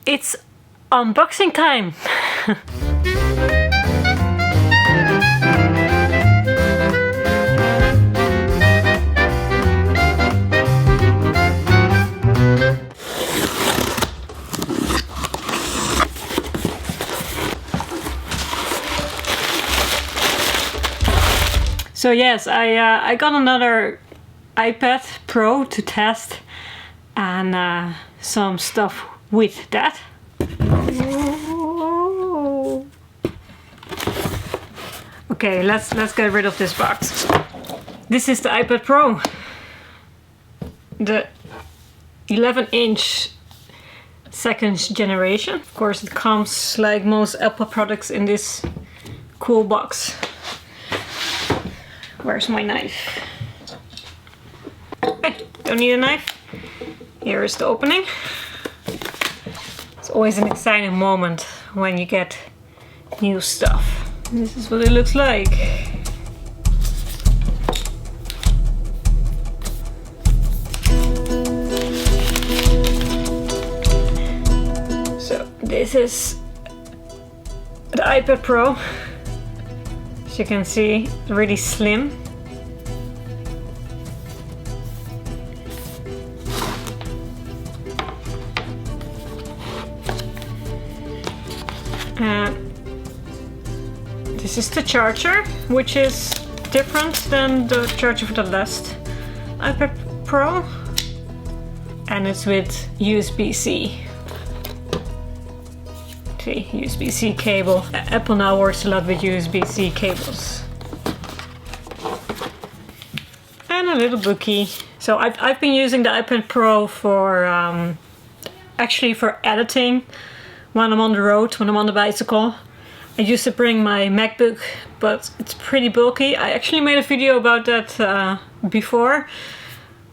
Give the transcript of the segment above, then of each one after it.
it's unboxing time! So yes, I got another iPad Pro to test and some stuff with that. Okay, let's get rid of this box. This is the iPad Pro, the 11-inch second generation. Of course, it comes like most Apple products in this cool box. Where's my knife? Hey, don't need a knife. Here is the opening. It's always an exciting moment when you get new stuff. This is what it looks like. So this is the iPad Pro. As you can see, really slim. This is the charger, which is different than the charger for the last iPad Pro, and it's with USB-C. See, USB-C cable. Apple now works a lot with USB-C cables. And a little bookie. So I've been using the iPad Pro for actually for editing when I'm on the road, when I'm on the bicycle. I used to bring my MacBook, but it's pretty bulky. I actually made a video about that before,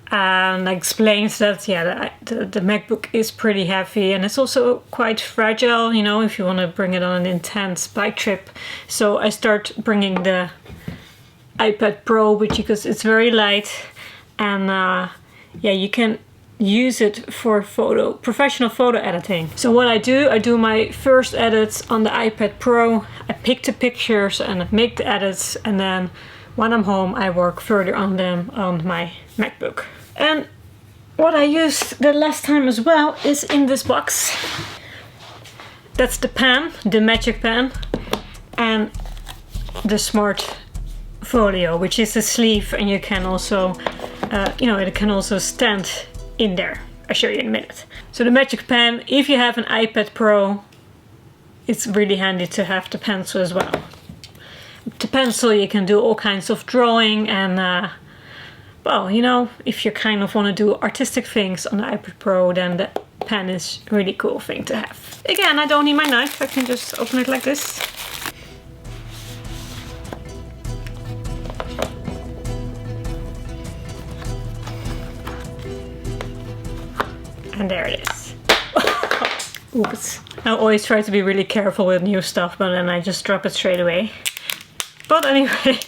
and I explained that the MacBook is pretty heavy and it's also quite fragile, you know, if you want to bring it on an intense bike trip. So I start bringing the iPad Pro, because it's very light, and yeah, you can use it for professional photo editing. So what I do my first edits on the iPad Pro. I pick the pictures and I make the edits, and then when I'm home I work further on them on my MacBook. And what I used the last time as well is in this box. That's the pen, the Magic Pen, and the Smart Folio, which is a sleeve, and you can also, you know, it can also stand in there. I'll show you in a minute. So the Magic Pen, if you have an iPad Pro, it's really handy to have the pencil as well. The pencil, you can do all kinds of drawing, and well, you know, if you kind of want to do artistic things on the iPad Pro, then the pen is a really cool thing to have. Again, I don't need my knife, I can just open it like this. And there it is. Oops. I always try to be really careful with new stuff, but then I just drop it straight away. But anyway,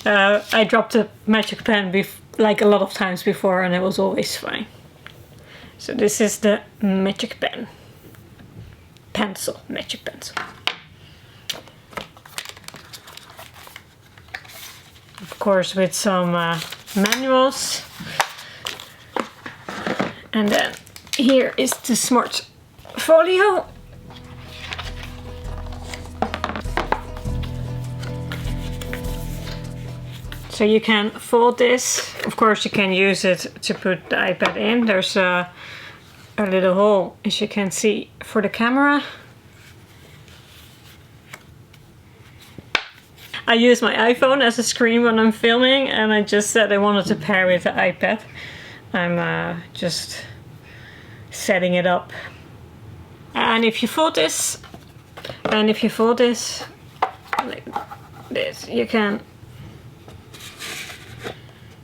I dropped the Magic Pen like a lot of times before, and it was always fine. So this is the Magic Pen. Pencil, Magic Pencil. Of course, with some manuals. And then here is the Smart Folio. So you can fold this. Of course, you can use it to put the iPad in. There's a little hole, as you can see, for the camera. I use my iPhone as a screen when I'm filming, and I just said I wanted to pair with the iPad. I'm just setting it up. And if you fold this, like this, you can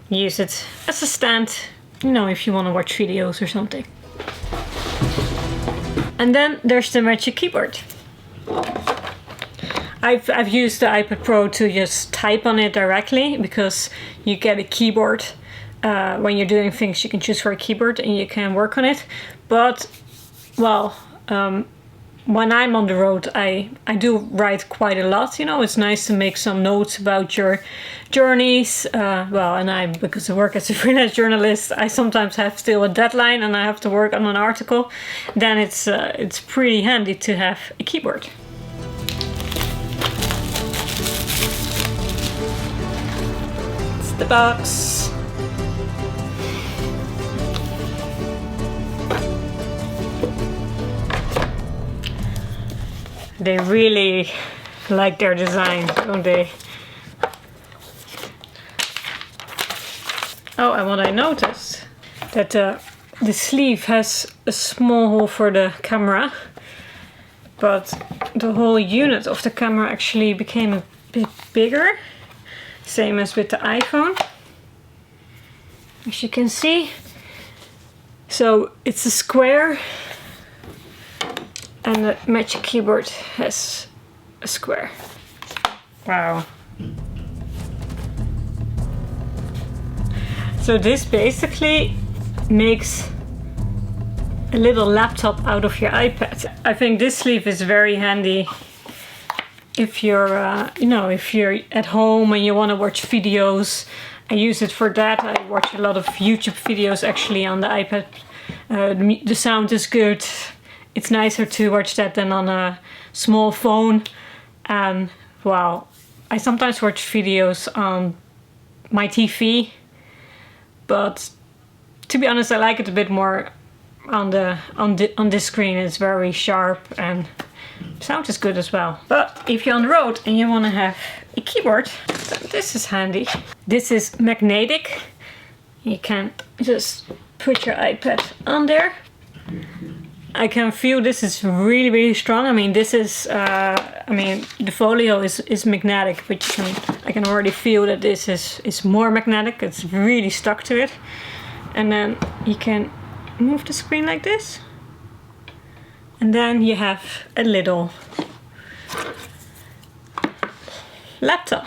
use it as a stand, you know, if you want to watch videos or something. And then there's the Magic Keyboard. I've used the iPad Pro to just type on it directly, because you get a keyboard. When you're doing things, you can choose for a keyboard and you can work on it. But, well, when I'm on the road, I do write quite a lot. You know, it's nice to make some notes about your journeys. Well, and because I work as a freelance journalist, I sometimes have still a deadline and I have to work on an article. Then it's pretty handy to have a keyboard. It's the box. They really like their design, don't they? Oh, and what I noticed, that the sleeve has a small hole for the camera, but the whole unit of the camera actually became a bit bigger, same as with the iPhone, as you can see. So it's a square, and the Magic Keyboard has a square. Wow. So this basically makes a little laptop out of your iPad. I think this sleeve is very handy if you're, you know, if you're at home and you want to watch videos. I use it for that. I watch a lot of YouTube videos actually on the iPad. The sound is good. It's nicer to watch that than on a small phone. And well, I sometimes watch videos on my TV, but to be honest, I like it a bit more on this screen. It's very sharp and sound is good as well. But if you're on the road and you want to have a keyboard, then this is handy. This is magnetic. You can just put your iPad on there. I can feel this is really, really strong. I mean, this is, I mean, the folio is magnetic, but I can already feel that this is more magnetic. It's really stuck to it. And then you can move the screen like this. And then you have a little laptop.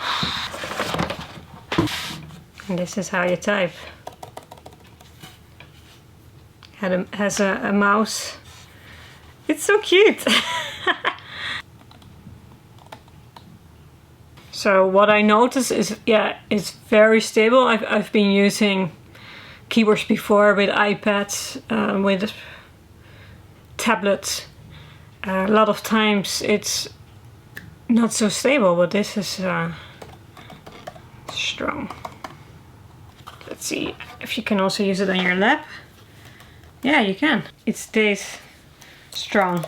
And this is how you type. Has a mouse. It's so cute. So what I notice is, yeah, it's very stable. I've been using keyboards before with iPads, with tablets. A lot of times it's not so stable, but this is strong. Let's see if you can also use it on your lap. Yeah, you can. It stays strong.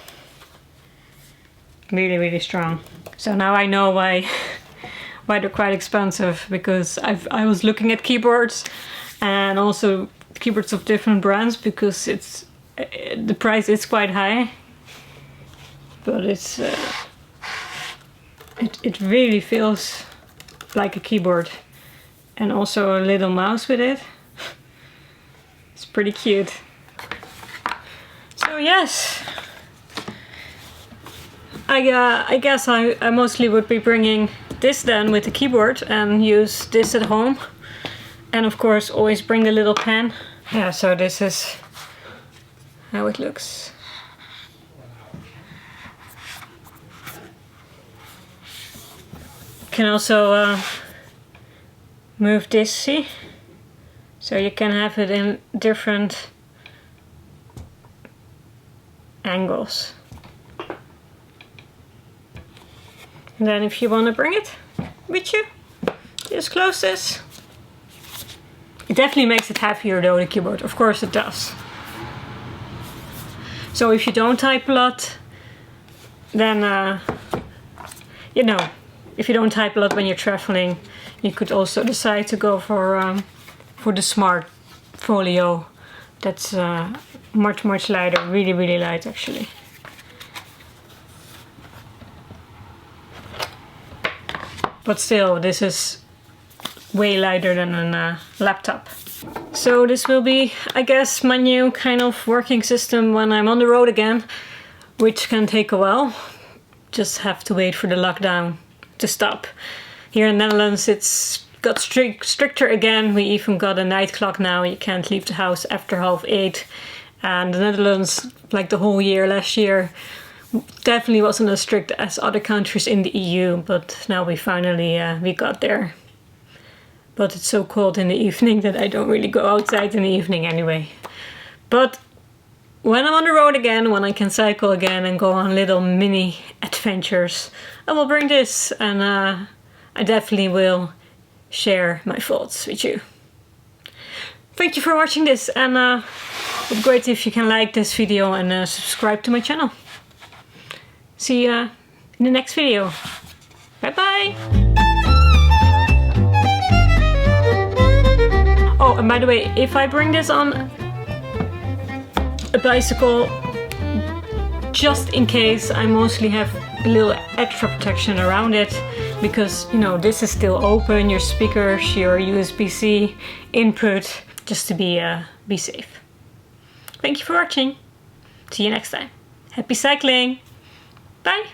Really, really strong. So now I know why they're quite expensive, because I was looking at keyboards and also keyboards of different brands, because the price is quite high, but it really feels like a keyboard, and also a little mouse with it. It's pretty cute. So yes, I guess I mostly would be bringing this then with the keyboard and use this at home. And of course always bring the little pen. Yeah, so this is how it looks. You can also move this, see? So you can have it in different angles. And then if you want to bring it with you, just close this. It definitely makes it heavier though, the keyboard. Of course it does. So if you don't type a lot, then you know, if you don't type a lot when you're traveling, you could also decide to go for the Smart Folio. That's much lighter, really light actually. But still, this is way lighter than a laptop. So this will be, I guess, my new kind of working system when I'm on the road again, which can take a while. Just have to wait for the lockdown to stop. Here in the Netherlands it's got stricter again. We even got a night clock now. You can't leave the house after 8:30. And the Netherlands, like the whole year last year, definitely wasn't as strict as other countries in the EU, but now we finally we got there. But it's so cold in the evening that I don't really go outside in the evening anyway. But when I'm on the road again, when I can cycle again and go on little mini adventures, I will bring this, and I definitely will share my thoughts with you. Thank you for watching this, and it would be great if you can like this video and subscribe to my channel. See you in the next video. Bye bye! Oh, and by the way, if I bring this on a bicycle, just in case, I mostly have a little extra protection around it, because, you know, this is still open, your speakers, your USB-C input, just to be safe. Thank you for watching. See you next time. Happy cycling! Bye!